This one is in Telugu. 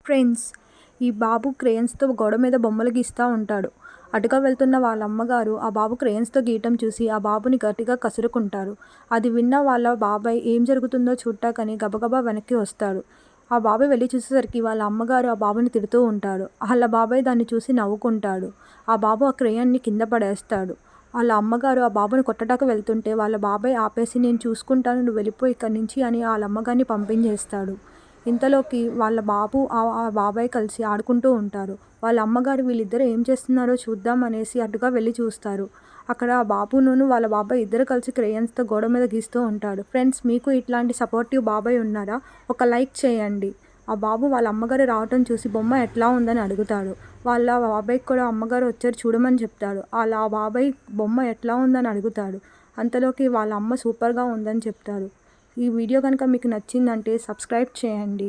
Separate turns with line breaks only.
ఫ్రెండ్స్, ఈ బాబు క్రేయన్స్తో గోడ మీద బొమ్మలు గీస్తూ ఉంటాడు. అటుగా వెళ్తున్న వాళ్ళ అమ్మగారు ఆ బాబు క్రేయన్స్తో గీయటం చూసి ఆ బాబుని గట్టిగా కసురుకుంటారు. అది విన్న వాళ్ళ బాబాయ్ ఏం జరుగుతుందో చూడటాకని గబగబా వెనక్కి వస్తాడు. ఆ బాబాయ్ వెళ్ళి చూసేసరికి వాళ్ళ అమ్మగారు ఆ బాబుని తిడుతూ ఉంటాడు. వాళ్ళ బాబాయ్ దాన్ని చూసి నవ్వుకుంటాడు. ఆ బాబు ఆ క్రేయన్ని కింద పడేస్తాడు. వాళ్ళ అమ్మగారు ఆ బాబుని కొట్టడానికి వెళ్తుంటే వాళ్ళ బాబాయ్ ఆపేసి, నేను చూసుకుంటాను, నువ్వు వెళ్ళిపో ఇక్కడి నుంచి అని వాళ్ళ అమ్మగారిని పంపించేస్తాడు. ఇంతలోకి వాళ్ళ బాబు ఆ బాబాయ్ కలిసి ఆడుకుంటూ ఉంటారు. వాళ్ళ అమ్మగారు వీళ్ళిద్దరూ ఏం చేస్తున్నారో చూద్దాం అనేసి అటుగా వెళ్ళి చూస్తారు. అక్కడ ఆ బాబును వాళ్ళ బాబాయ్ ఇద్దరు కలిసి క్రేయన్స్తో గోడ మీద గీస్తూ ఉంటాడు. ఫ్రెండ్స్, మీకు ఇట్లాంటి సపోర్టివ్ బాబాయ్ ఉన్నారా? ఒక లైక్ చేయండి. ఆ బాబు వాళ్ళ అమ్మగారు రావటం చూసి బొమ్మ ఎట్లా ఉందని అడుగుతాడు. వాళ్ళ బాబాయ్కి కూడా అమ్మగారు వచ్చారు చూడమని చెప్తాడు. ఆ బాబాయ్ బొమ్మ ఎట్లా ఉందని అడుగుతాడు. అంతలోకి వాళ్ళ అమ్మ సూపర్గా ఉందని చెప్తారు. ఈ వీడియో కనుక మీకు నచ్చిందంటే సబ్స్క్రైబ్ చేయండి.